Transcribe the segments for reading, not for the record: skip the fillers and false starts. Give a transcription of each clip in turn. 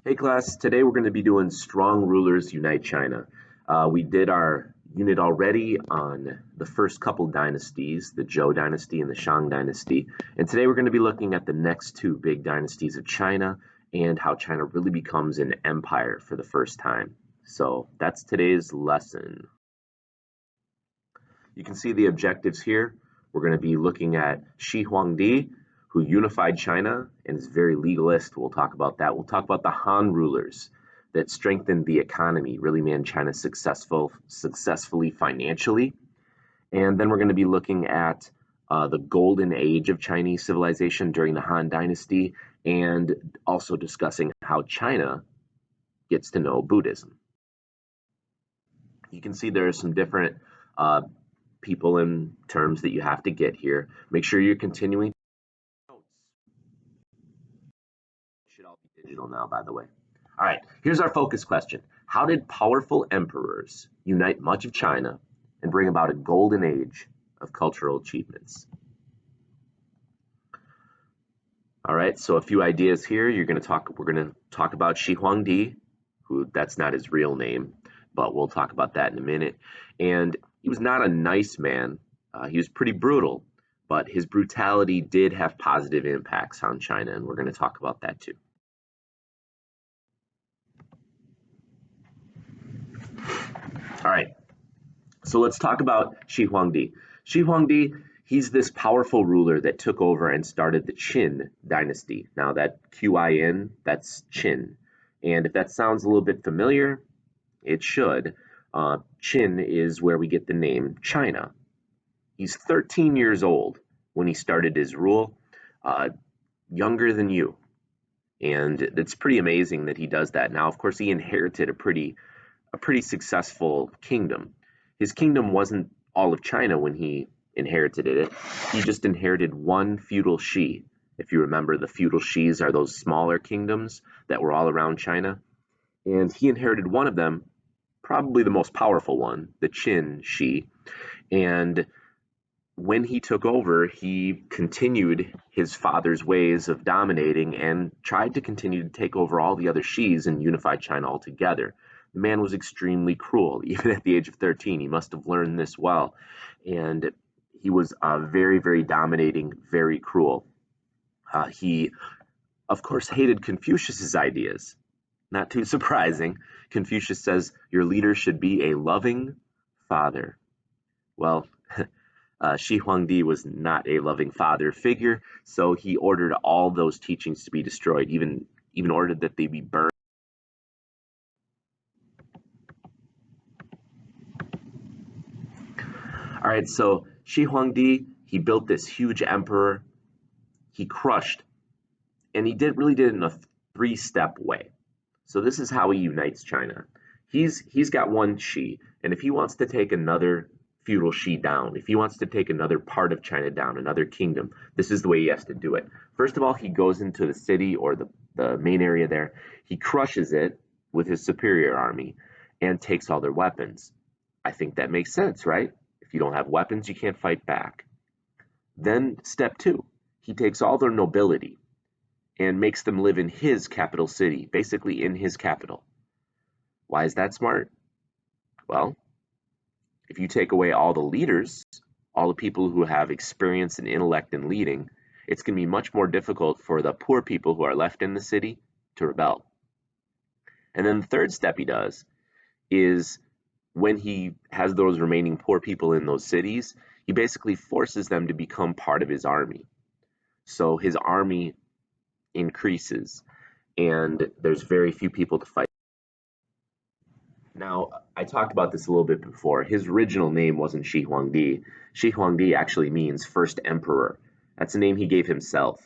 Hey class, today we're going to be doing Strong Rulers Unite China. We did our unit already on the first couple dynasties, the Zhou dynasty and the Shang dynasty, and today we're going to be looking at the next two big dynasties of China and how China really becomes an empire for the first time. So that's today's lesson. You can see the objectives here. We're going to be looking at Shi Huangdi, who unified China and is very legalist. We'll talk about that. We'll talk about the Han rulers that strengthened the economy, really made China successfully financially. And then we're going to be looking at the golden age of Chinese civilization during the Han Dynasty, and also discussing how China gets to know Buddhism. You can see there are some different people and terms that you have to get here. Make sure you're continuing notes. Should all be digital now, by the way. All right, here's our focus question. How did powerful emperors unite much of China and bring about a golden age of cultural achievements? All right, so a few ideas here. We're going to talk about Shi Huangdi, who that's not his real name, but we'll talk about that in a minute. And he was not a nice man. He was pretty brutal, but his brutality did have positive impacts on China, and we're going to talk about that too. All right, so let's talk about Shi Huangdi. Shi Huangdi, he's this powerful ruler that took over and started the Qin dynasty. Now that Qin, that's Qin. And if that sounds a little bit familiar, it should. Qin is where we get the name China. He's 13 years old when he started his rule, younger than you. And it's pretty amazing that he does that. Now, of course, he inherited a pretty successful kingdom. His kingdom wasn't all of China when he inherited it. He just inherited one feudal shi. If you remember, the feudal shis are those smaller kingdoms that were all around China. And he inherited one of them, probably the most powerful one, the Qin shi. And when he took over, he continued his father's ways of dominating and tried to continue to take over all the other shis and unify China altogether. The man was extremely cruel, even at the age of 13. He must have learned this well. And he was very, very dominating, very cruel. He, of course, hated Confucius's ideas. Not too surprising. Confucius says, your leader should be a loving father. Well, Shi Huangdi was not a loving father figure, so he ordered all those teachings to be destroyed, even ordered that they be burned. All right, so Shi Huangdi, he built this huge emperor. He crushed, and he really did it in a three-step way. So this is how he unites China. He's got one shi, and if he wants to take another feudal shi down, if he wants to take another part of China down, another kingdom, this is the way he has to do it. First of all, he goes into the city or the main area there. He crushes it with his superior army and takes all their weapons. I think that makes sense, right? If you don't have weapons, you can't fight back. Then step two, he takes all their nobility and makes them live in his capital city, basically in his capital. Why is that smart? Well, if you take away all the leaders, all the people who have experience and intellect in leading, it's going to be much more difficult for the poor people who are left in the city to rebel. And then the third step he does is when he has those remaining poor people in those cities, he basically forces them to become part of his army. So his army increases, and there's very few people to fight. Now, I talked about this a little bit before. His original name wasn't Shi Huangdi. Shi Huangdi actually means first emperor. That's a name he gave himself.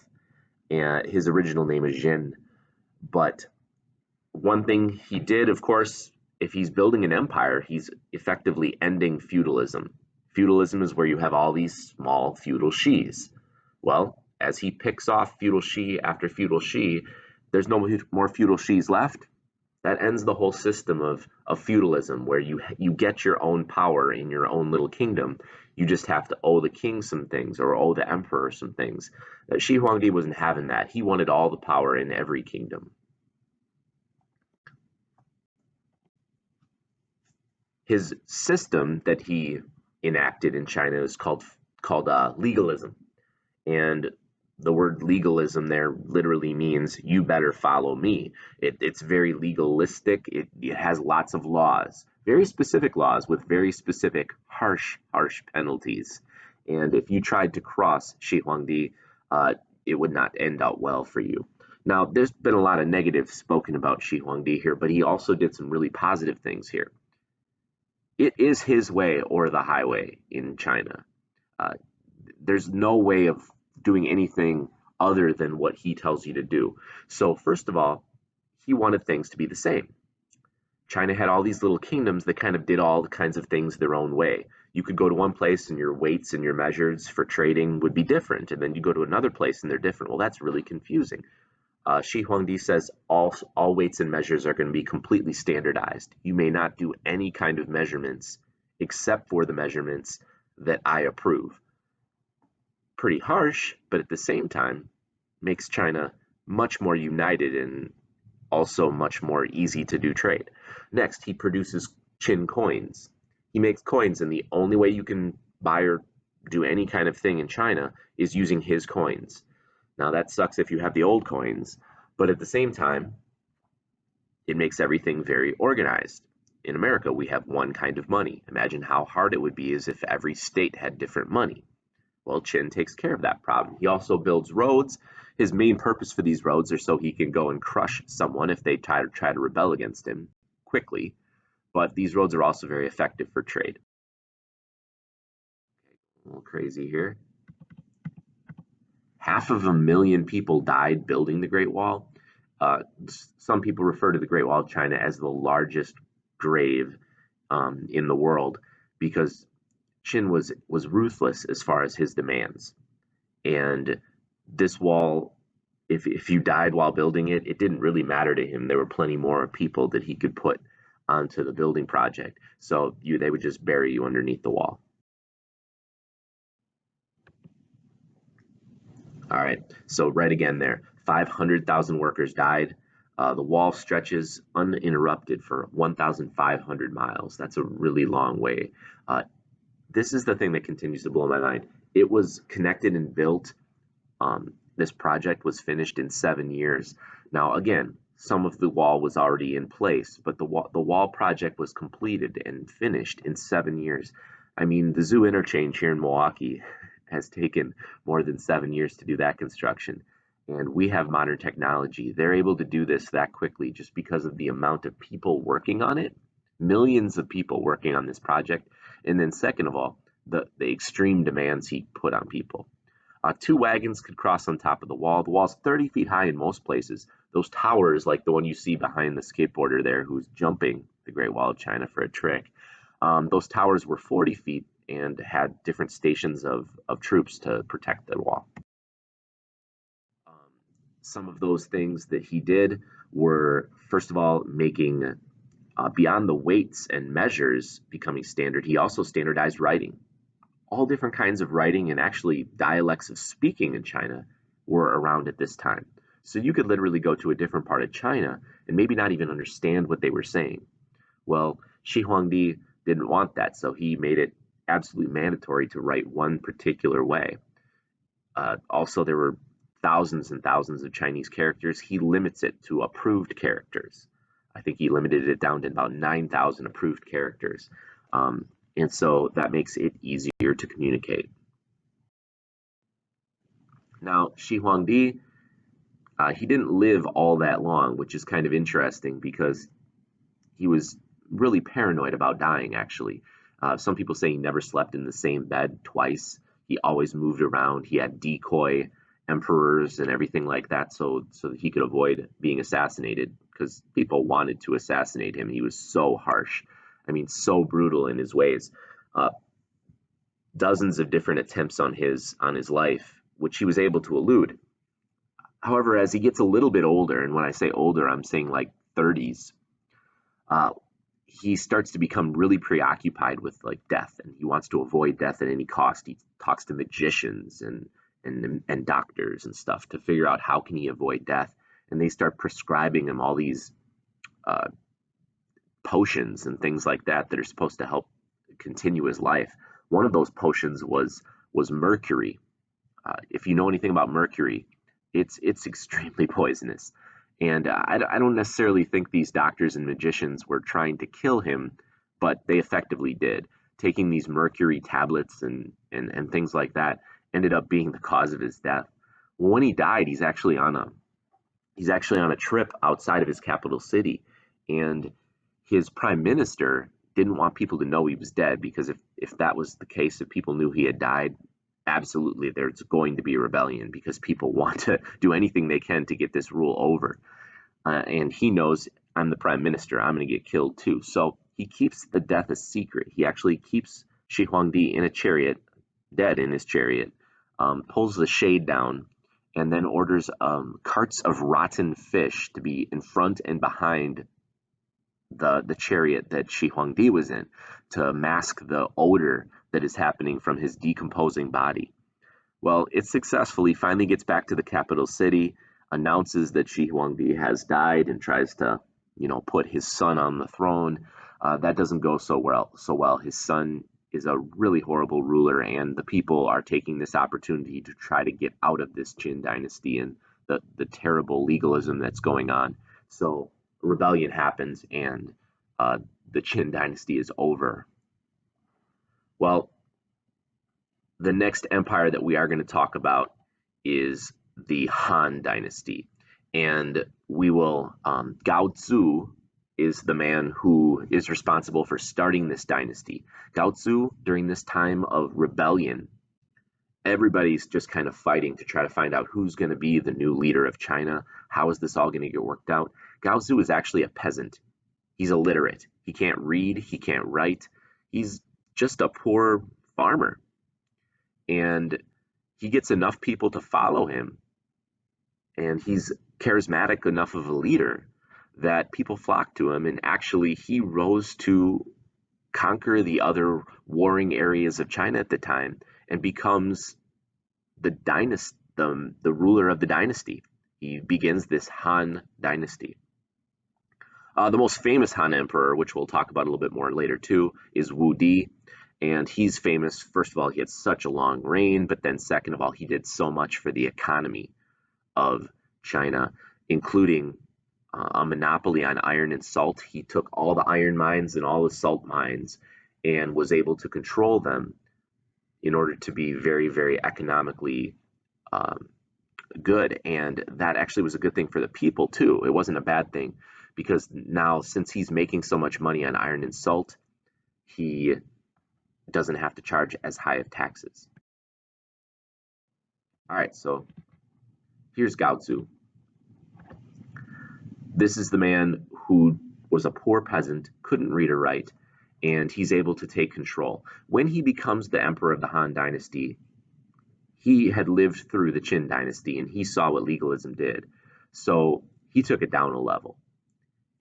And his original name is Jin. But one thing he did, of course, if he's building an empire, he's effectively ending feudalism. Feudalism is where you have all these small feudal shis. Well, as he picks off feudal shi after feudal shi, there's no more feudal shis left. That ends the whole system of feudalism, where you get your own power in your own little kingdom. You just have to owe the king some things or owe the emperor some things. Shi Huangdi wasn't having that. He wanted all the power in every kingdom. His system that he enacted in China is called legalism, and the word legalism there literally means you better follow me. It's very legalistic. It has lots of laws, very specific laws with very specific harsh penalties. And if you tried to cross Shi Huangdi, it would not end out well for you. Now, there's been a lot of negative spoken about Shi Huangdi here, but he also did some really positive things here. It is his way or the highway in China. Uh, there's no way of doing anything other than what he tells you to do. So, first of all, he wanted things to be the same. China had all these little kingdoms that kind of did all kinds of things their own way. You could go to one place and your weights and your measures for trading would be different, and then you go to another place and they're different. Well, that's really confusing. Shi Huangdi says all weights and measures are going to be completely standardized. You may not do any kind of measurements except for the measurements that I approve. Pretty harsh, but at the same time makes China much more united and also much more easy to do trade. Next, he produces Qin coins. He makes coins, and the only way you can buy or do any kind of thing in China is using his coins. Now, that sucks if you have the old coins, but at the same time, it makes everything very organized. In America, we have one kind of money. Imagine how hard it would be as if every state had different money. Well, Qin takes care of that problem. He also builds roads. His main purpose for these roads are so he can go and crush someone if they try to rebel against him quickly. But these roads are also very effective for trade. A little crazy here. 500,000 people died building the Great Wall. Some people refer to the Great Wall of China as the largest grave in the world because Qin was ruthless as far as his demands. And this wall, if you died while building it, it didn't really matter to him. There were plenty more people that he could put onto the building project. So they would just bury you underneath the wall. All right, so right again there, 500,000 workers died. The wall stretches uninterrupted for 1,500 miles. That's a really long way. This is the thing that continues to blow my mind. It was connected and built. This project was finished in 7 years. Now, again, some of the wall was already in place, but the wall project was completed and finished in 7 years. I mean, the zoo interchange here in Milwaukee has taken more than 7 years to do that construction. And we have modern technology. They're able to do this that quickly just because of the amount of people working on it, millions of people working on this project. And then second of all, the extreme demands he put on people. 2 wagons could cross on top of the wall. The wall's 30 feet high in most places. Those towers, like the one you see behind the skateboarder there who's jumping the Great Wall of China for a trick, those towers were 40 feet and had different stations of troops to protect the wall. Some of those things that he did were, first of all, making beyond the weights and measures becoming standard, he also standardized writing. All different kinds of writing and actually dialects of speaking in China were around at this time. So you could literally go to a different part of China and maybe not even understand what they were saying. Well, Shi Huangdi didn't want that, so he made it absolutely mandatory to write one particular way. Also, there were thousands and thousands of Chinese characters. He limits it to approved characters. I think he limited it down to about 9,000 approved characters. And so that makes it easier to communicate. Now, Shi Huangdi, he didn't live all that long, which is kind of interesting because he was really paranoid about dying, actually. Some people say he never slept in the same bed twice. He always moved around. He had decoy emperors and everything like that so that he could avoid being assassinated because people wanted to assassinate him. He was so harsh. I mean, so brutal in his ways. Dozens of different attempts on his life, which he was able to elude. However, as he gets a little bit older, and when I say older, I'm saying like 30s, he starts to become really preoccupied with like death, and he wants to avoid death at any cost. He talks to magicians and doctors and stuff to figure out how can he avoid death, and they start prescribing him all these potions and things like that that are supposed to help continue his life. One of those potions was mercury. If you know anything about mercury, it's extremely poisonous. And I don't necessarily think these doctors and magicians were trying to kill him, but they effectively did. Taking these mercury tablets and things like that ended up being the cause of his death. Well, when he died, he's actually on a trip outside of his capital city, and his prime minister didn't want people to know he was dead, because if that was the case, if people knew he had died, absolutely there's going to be a rebellion, because people want to do anything they can to get this rule over. And he knows, I'm the prime minister, I'm going to get killed too. So he keeps the death a secret. He actually keeps Shi Huangdi in a chariot, dead in his chariot, pulls the shade down, and then orders carts of rotten fish to be in front and behind the chariot that Shi Huangdi was in, to mask the odor that is happening from his decomposing body. Well, it successfully finally gets back to the capital city, announces that Shi Huangdi has died, and tries to, put his son on the throne. That doesn't go so well. His son is a really horrible ruler, and the people are taking this opportunity to try to get out of this Qin dynasty and the terrible legalism that's going on. So rebellion happens, and the Qin dynasty is over. Well, the next empire that we are going to talk about is the Han dynasty, and we will Gao Zu is the man who is responsible for starting this dynasty. Gao Zu, during this time of rebellion, everybody's just kind of fighting to try to find out who's going to be the new leader of China. How is this all going to get worked out? Gao Zu is actually a peasant. He's illiterate. He can't read. He can't write. He's just a poor farmer. And he gets enough people to follow him, and he's charismatic enough of a leader that people flock to him. And actually, he rose to conquer the other warring areas of China at the time and becomes the ruler of the dynasty. He begins this Han dynasty. The most famous Han emperor, which we'll talk about a little bit more later too, is Wu Di. And he's famous, first of all, he had such a long reign, but then second of all, he did so much for the economy of China, including a monopoly on iron and salt. He took all the iron mines and all the salt mines and was able to control them in order to be very, very economically good. And that actually was a good thing for the people too. It wasn't a bad thing, because now, since he's making so much money on iron and salt, he doesn't have to charge as high of taxes. All right, so here's Gao Zu. This is the man who was a poor peasant, couldn't read or write, and he's able to take control. When he becomes the emperor of the Han dynasty, he had lived through the Qin dynasty, and he saw what legalism did. So he took it down a level,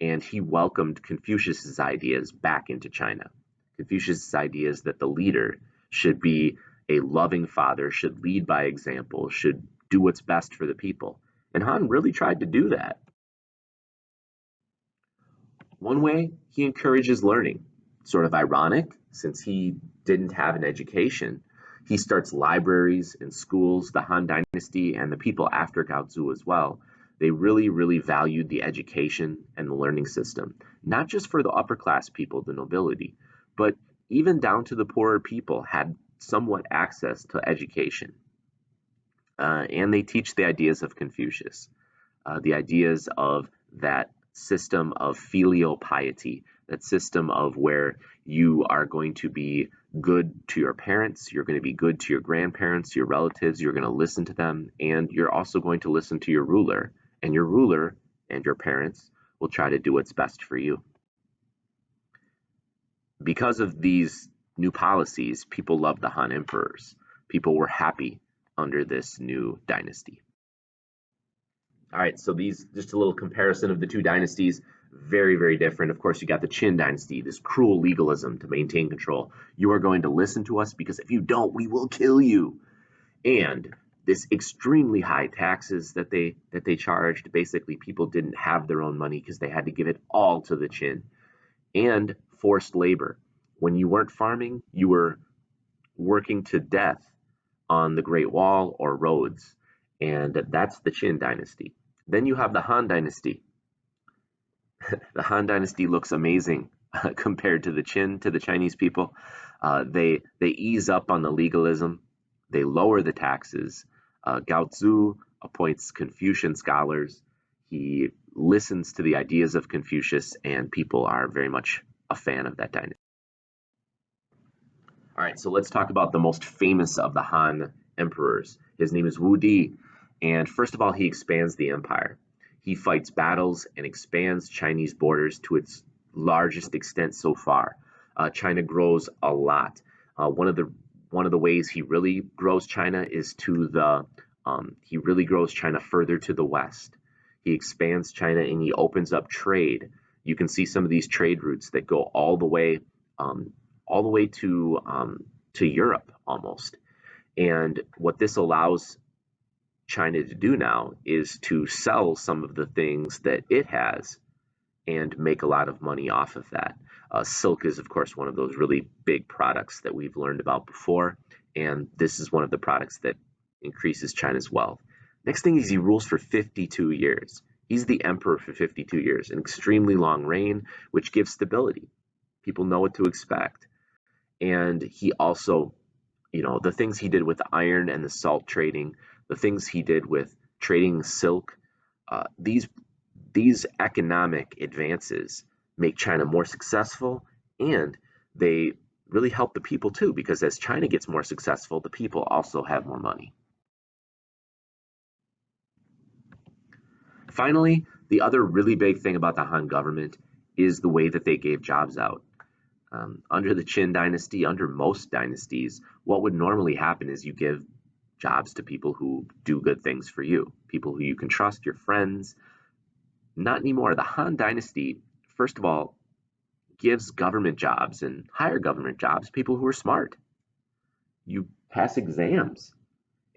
and he welcomed Confucius's ideas back into China. Confucius' ideas that the leader should be a loving father, should lead by example, should do what's best for the people. And Han really tried to do that. One way, he encourages learning. Sort of ironic, since he didn't have an education. He starts libraries and schools. The Han dynasty and the people after Gao Zu as well, they really, really valued the education and the learning system, not just for the upper class people, the nobility, but even down to the poorer people had somewhat access to education. And they teach the ideas of Confucius, the ideas of that system of filial piety, that system of where you are going to be good to your parents, you're going to be good to your grandparents, your relatives, you're going to listen to them, and you're also going to listen to your ruler, and your ruler and your parents will try to do what's best for you. Because of these new policies, people loved the Han emperors. People were happy under this new dynasty. All right, so these, just a little comparison of the two dynasties, very, very different. Of course, you got the Qin dynasty, this cruel legalism to maintain control. You are going to listen to us, because if you don't, we will kill you. And this extremely high taxes that they charged. Basically, people didn't have their own money because they had to give it all to the Qin. and forced labor. When you weren't farming, you were working to death on the Great Wall or roads, and that's the Qin dynasty. Then you have the Han dynasty. The Han dynasty looks amazing compared to the Qin, to the Chinese people. They ease up on the legalism. They lower the taxes. Gao Tzu appoints Confucian scholars. He listens to the ideas of Confucius, and people are very much a fan of that dynasty. All right, so let's talk about the most famous of the Han emperors. His name is Wu Di, and first of all, he expands the empire. He fights battles and expands Chinese borders to its largest extent so far. China grows a lot. One of the ways he really grows China is to the he really grows China further to the west. He expands China and he opens up trade. You can see some of these trade routes that go all the way to Europe almost. And what this allows China to do now is to sell some of the things that it has and make a lot of money off of that. Silk is, of course, one of those really big products that we've learned about before, and this is one of the products that increases China's wealth. Next thing is he rules for 52 years. He's the emperor for 52 years, an extremely long reign, which gives stability. People know what to expect. And he also, the things he did with the iron and the salt trading, the things he did with trading silk, these economic advances make China more successful, and they really help the people too, because as China gets more successful, the people also have more money. Finally, the other really big thing about the Han government is the way that they gave jobs out. Under the Qin dynasty, under most dynasties, what would normally happen is you give jobs to people who do good things for you, people who you can trust, your friends. Not anymore. The Han dynasty, first of all, gives government jobs and higher government jobs people who are smart. You pass exams,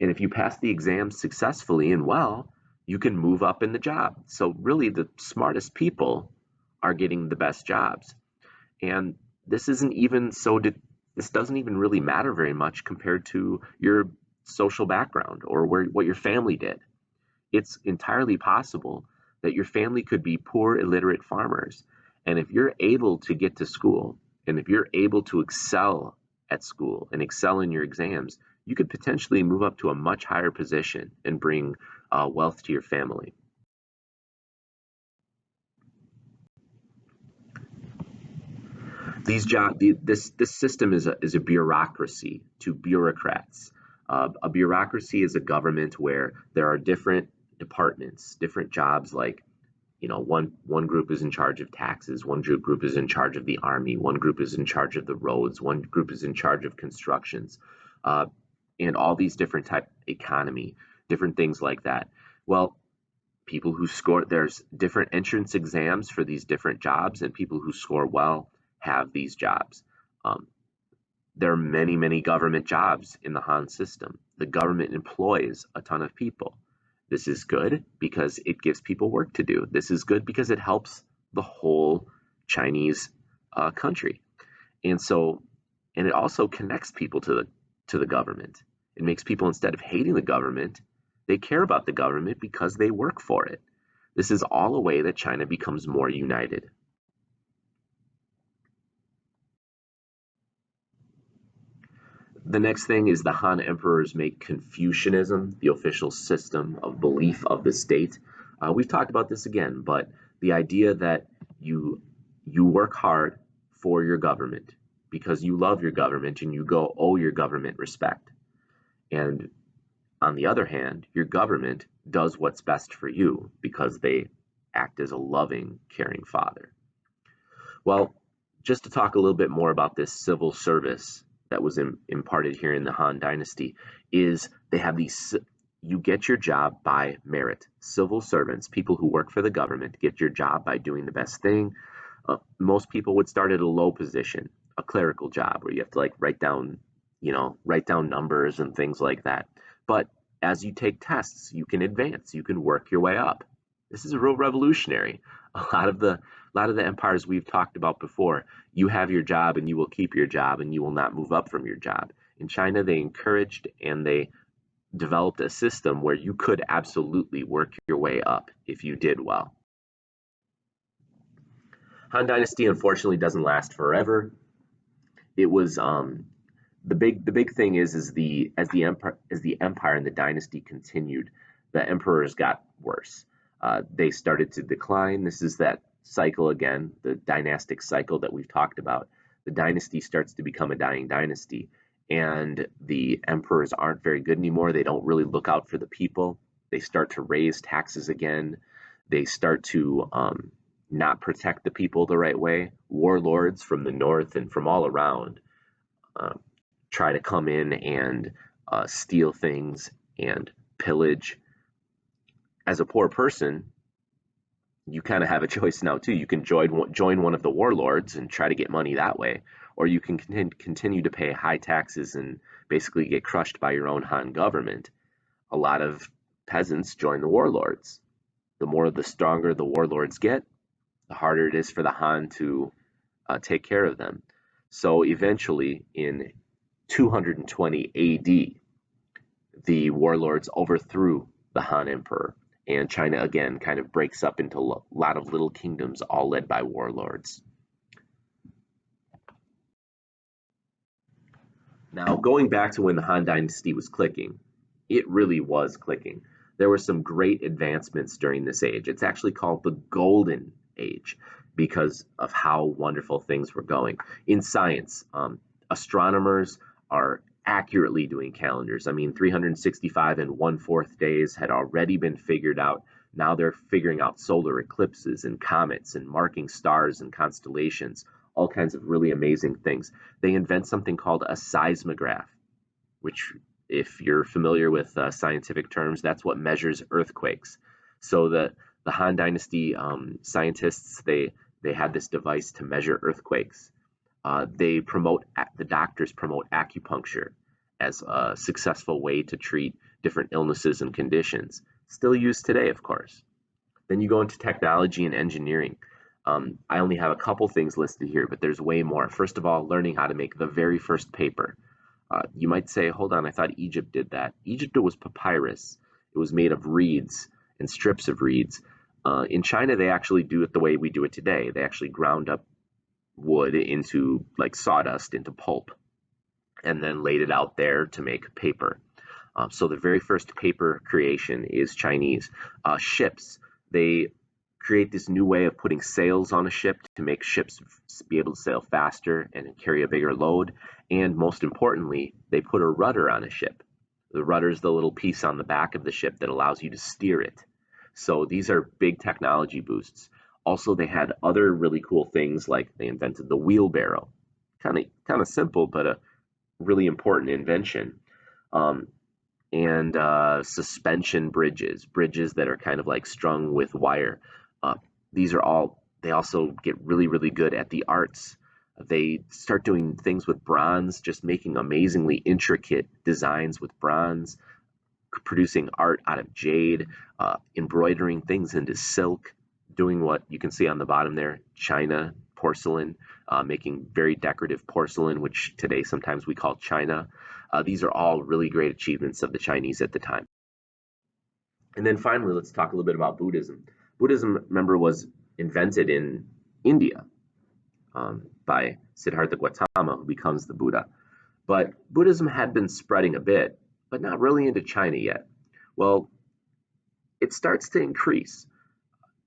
and if you pass the exams successfully and well, you can move up in the job. So really, the smartest people are getting the best jobs. And this isn't even this doesn't even really matter very much compared to your social background or what your family did. It's entirely possible that your family could be poor, illiterate farmers. And if you're able to get to school, and if you're able to excel at school and excel in your exams, you could potentially move up to a much higher position and bring wealth to your family. This system is a bureaucracy to bureaucrats. A bureaucracy is a government where there are different departments, different jobs. Like, one group is in charge of taxes, one group is in charge of the army, one group is in charge of the roads, one group is in charge of constructions, and all these different type economy, different things like that. Well, people who score, there's different entrance exams for these different jobs, and people who score well have these jobs. There are many, many government jobs in the Han system. The government employs a ton of people. This is good because it gives people work to do. This is good because it helps the whole Chinese country. And it also connects people to the government. It makes people, instead of hating the government, they care about the government because they work for it. This is all a way that China becomes more united. The next thing is the Han emperors make Confucianism the official system of belief of the state. We've talked about this again, but the idea that you work hard for your government because you love your government and you owe your government respect. And on the other hand, your government does what's best for you because they act as a loving, caring father. Well, just to talk a little bit more about this civil service that was imparted here in the Han Dynasty, is they have you get your job by merit. Civil servants, people who work for the government, get your job by doing the best thing. Most people would start at a low position, a clerical job, where you have to write down numbers and things like that. But as you take tests, you can advance, you can work your way up. This is a real revolutionary. A lot of the empires we've talked about before, you have your job and you will keep your job and you will not move up from your job. In China, they encouraged and they developed a system where you could absolutely work your way up if you did well. Han Dynasty unfortunately doesn't last forever. It was the big thing is the empire and the dynasty continued, the emperors got worse. They started to decline. This is that cycle again, the dynastic cycle that we've talked about. The dynasty starts to become a dying dynasty, and the emperors aren't very good anymore. They don't really look out for the people. They start to raise taxes again. They start to not protect the people the right way. Warlords from the north and from all around uh, try to come in and steal things and pillage. As a poor person, you kind of have a choice now too. You can join one of the warlords and try to get money that way, or you can continue to pay high taxes and basically get crushed by your own Han government. A lot of peasants join the warlords. The stronger the warlords get, the harder it is for the Han to take care of them. So eventually, in 220 AD, the warlords overthrew the Han Emperor, and China again kind of breaks up into a lot of little kingdoms, all led by warlords. Now, going back to when the Han Dynasty was clicking, it really was clicking. There were some great advancements during this age. It's actually called the Golden Age because of how wonderful things were going. In science, astronomers are accurately doing calendars. I mean, 365 and 1/4 days had already been figured out. Now they're figuring out solar eclipses and comets and marking stars and constellations, all kinds of really amazing things. They invent something called a seismograph, which, if you're familiar with scientific terms, that's what measures earthquakes. So the Han Dynasty scientists, they had this device to measure earthquakes. The doctors promote acupuncture as a successful way to treat different illnesses and conditions. Still used today, of course. Then you go into technology and engineering. I only have a couple things listed here, but there's way more. First of all, learning how to make the very first paper. You might say, hold on, I thought Egypt did that. Egypt was papyrus. It was made of reeds and strips of reeds. In China, they actually do it the way we do it today. They actually ground up wood into like sawdust, into pulp, and then laid it out there to make paper. So the very first paper creation is Chinese. Ships, they create this new way of putting sails on a ship to make ships be able to sail faster and carry a bigger load. And most importantly, they put a rudder on a ship. The rudder is the little piece on the back of the ship that allows you to steer it. So these are big technology boosts. Also, they had other really cool things, like they invented the wheelbarrow. Kind of simple, but a really important invention. Um, and suspension bridges that are kind of like strung with wire. Uh, these are all, they also get really, really good at the arts. They start doing things with bronze, just making amazingly intricate designs with bronze, producing art out of jade, embroidering things into silk, doing what you can see on the bottom there, China porcelain, making very decorative porcelain, which today sometimes we call China. These are all really great achievements of the Chinese at the time. And then finally, let's talk a little bit about Buddhism. Buddhism, remember, was invented in India by Siddhartha Gautama, who becomes the Buddha. But Buddhism had been spreading a bit, but not really into China yet. Well, it starts to increase.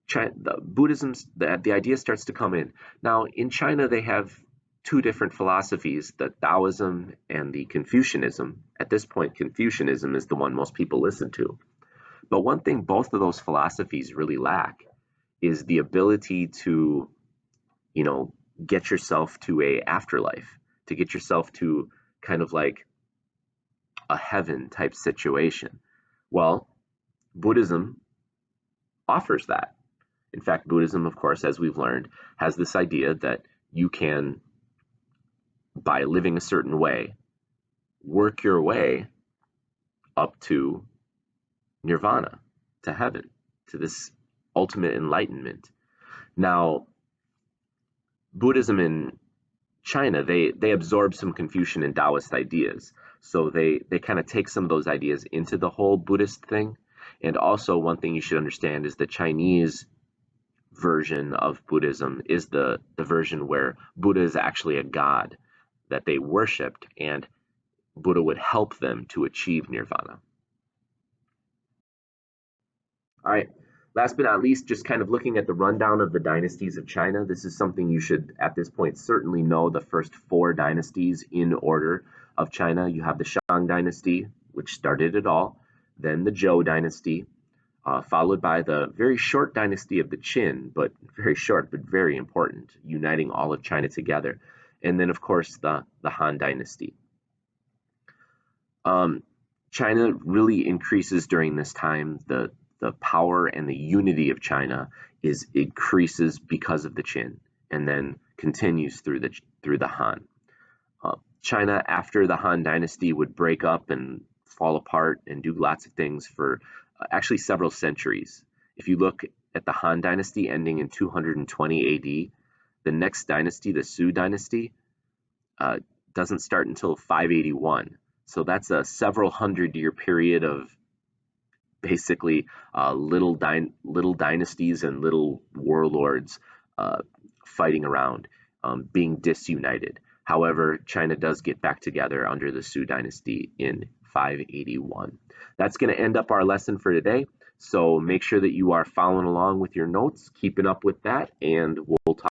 The idea starts to come in. Now, in China, they have two different philosophies, the Taoism and the Confucianism. At this point, Confucianism is the one most people listen to. But one thing both of those philosophies really lack is the ability to, get yourself to a afterlife, to get yourself to kind of like a heaven type situation. Well, Buddhism offers that. In fact, Buddhism, of course, as we've learned, has this idea that you can, by living a certain way, work your way up to nirvana, to heaven, to this ultimate enlightenment. Now, Buddhism in China, they absorb some Confucian and Taoist ideas. So they kind of take some of those ideas into the whole Buddhist thing. And also, one thing you should understand is the Chinese version of Buddhism is the version where Buddha is actually a god that they worshipped, and Buddha would help them to achieve nirvana. All right. Last but not least, just kind of looking at the rundown of the dynasties of China. This is something you should, at this point, certainly know the first four dynasties in order of China. You have the Shang dynasty, which started it all, then the Zhou dynasty, followed by the very short dynasty of the Qin, but very short, but very important, uniting all of China together. And then, of course, the Han dynasty. China really increases during this time. The power and the unity of China increases because of the Qin, and then continues through the Han. China, after the Han dynasty, would break up and fall apart and do lots of things for actually several centuries. If you look at the Han dynasty ending in 220 AD, the next dynasty, the Sui dynasty, doesn't start until 581. So that's a several hundred-year period of basically little dynasties and little warlords fighting around, being disunited. However, China does get back together under the Sui dynasty in 581. That's going to end up our lesson for today. So make sure that you are following along with your notes, keeping up with that, and we'll talk.